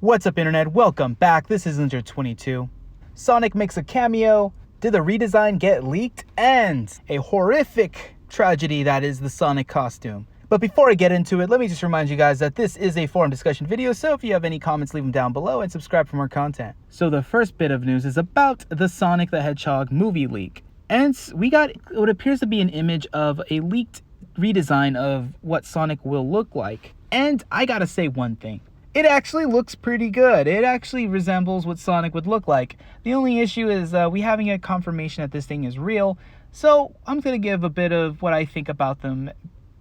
What's up, internet? Welcome back. This is Ninja22. Sonic makes a cameo. Did the redesign get leaked? And a horrific tragedy that is the Sonic costume. But before I get into it, let me just remind you guys that this is a forum discussion video, so if you have any comments, leave them down below and subscribe for more content. So the first bit of news is about the Sonic the Hedgehog movie leak. And we got what appears to be an image of a leaked redesign of what Sonic will look like. And I gotta say one thing. It actually looks pretty good. It actually resembles what Sonic would look like. The only issue is we having a confirmation that this thing is real. So I'm going to give a bit of what I think about them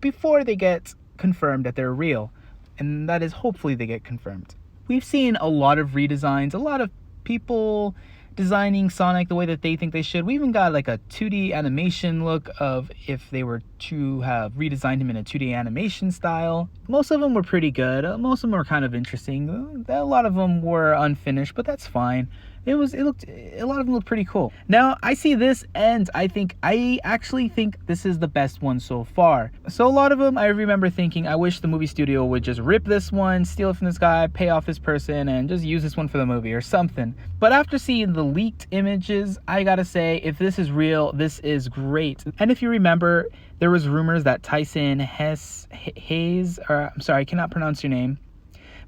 before they get confirmed that they're real. And that is, hopefully they get confirmed. We've seen a lot of redesigns, a lot of people designing Sonic the way that they think they should. We even got like a 2D animation look of if they were to have redesigned him in a 2D animation style. Most of them were pretty good. Most of them were kind of interesting. A lot of them were unfinished, but that's fine. A lot of them looked pretty cool. Now I see this and I actually think this is the best one so far. So a lot of them I remember thinking, I wish the movie studio would just rip this one, steal it from this guy, pay off this person, and just use this one for the movie or something. But after seeing the leaked images, I gotta say, if this is real, this is great. And if you remember, there was rumors that Tyson Hayes, or I'm sorry, I cannot pronounce your name,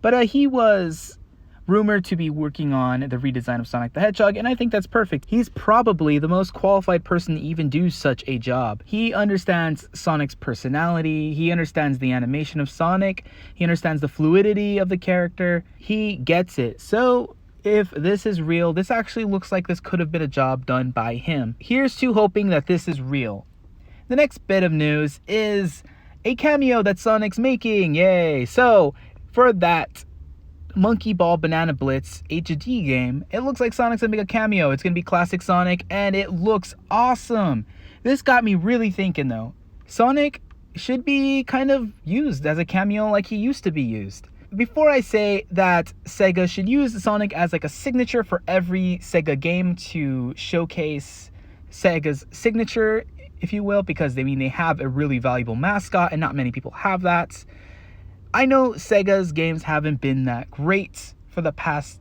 but he was rumored to be working on the redesign of Sonic the Hedgehog, and I think that's perfect. He's probably the most qualified person to even do such a job. He understands Sonic's personality, he understands the animation of Sonic, he understands the fluidity of the character, he gets it. So if this is real, this actually looks like this could have been a job done by him. Here's to hoping that this is real. The next bit of news is a cameo that Sonic's making, yay! So for that Monkey Ball Banana Blitz HD game, it looks like Sonic's gonna make a cameo. It's gonna be classic Sonic and it looks awesome. This got me really thinking though. Sonic should be kind of used as a cameo like he used to be used. Before I say that Sega should use Sonic as like a signature for every Sega game to showcase Sega's signature, if you will, because they have a really valuable mascot and not many people have that. I know Sega's games haven't been that great for the past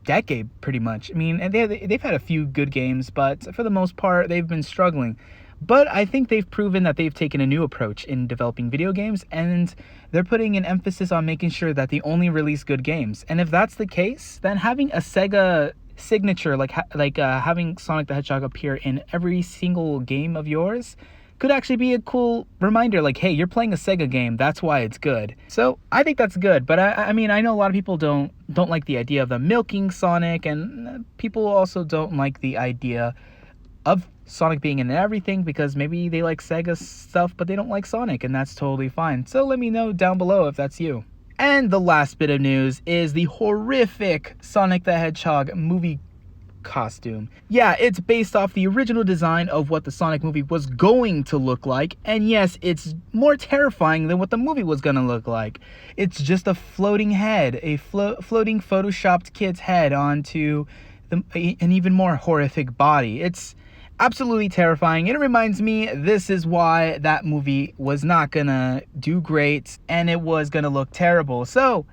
decade, pretty much. I mean, and they've had a few good games, but for the most part, they've been struggling. But I think they've proven that they've taken a new approach in developing video games, and they're putting an emphasis on making sure that they only release good games. And if that's the case, then having a Sega signature, like having Sonic the Hedgehog appear in every single game of yours, could actually be a cool reminder, like, hey, you're playing a Sega game, that's why it's good. So I think that's good, but I mean, I know a lot of people don't like the idea of them milking Sonic, and people also don't like the idea of Sonic being in everything because maybe they like Sega stuff, but they don't like Sonic, and that's totally fine. So let me know down below if that's you. And the last bit of news is the horrific Sonic the Hedgehog movie costume. Yeah, it's based off the original design of what the Sonic movie was going to look like, and yes, it's more terrifying than what the movie was gonna look like. It's just a floating head, a floating photoshopped kid's head onto an even more horrific body. It's absolutely terrifying. It reminds me, this is why that movie was not gonna do great and it was gonna look terrible. So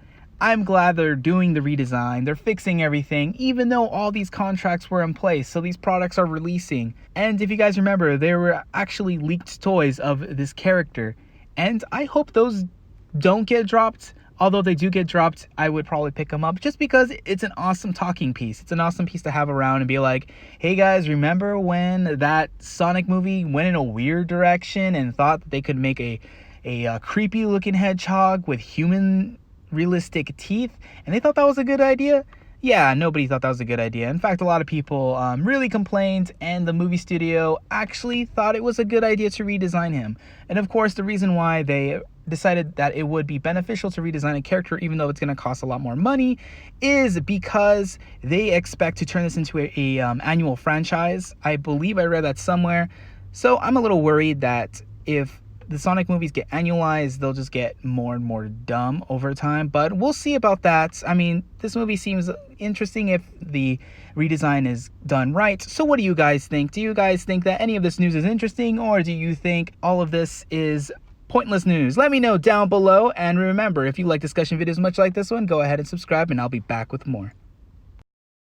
I'm glad they're doing the redesign, they're fixing everything, even though all these contracts were in place, so these products are releasing. And if you guys remember, there were actually leaked toys of this character, and I hope those don't get dropped. Although they do get dropped, I would probably pick them up just because it's an awesome talking piece. It's an awesome piece to have around and be like, hey guys, remember when that Sonic movie went in a weird direction and thought that they could make a creepy looking hedgehog with human realistic teeth, and they thought that was a good idea? Yeah, nobody thought that was a good idea. In fact, a lot of people really complained, and the movie studio actually thought it was a good idea to redesign him. And of course, the reason why they decided that it would be beneficial to redesign a character, even though it's going to cost a lot more money, is because they expect to turn this into a annual franchise. I believe I read that somewhere. So I'm a little worried that if the Sonic movies get annualized, they'll just get more and more dumb over time, but we'll see about that. I mean, this movie seems interesting if the redesign is done right. So what do you guys think? Do you guys think that any of this news is interesting, or do you think all of this is pointless news? Let me know down below. And remember, if you like discussion videos much like this one, go ahead and subscribe, and I'll be back with more.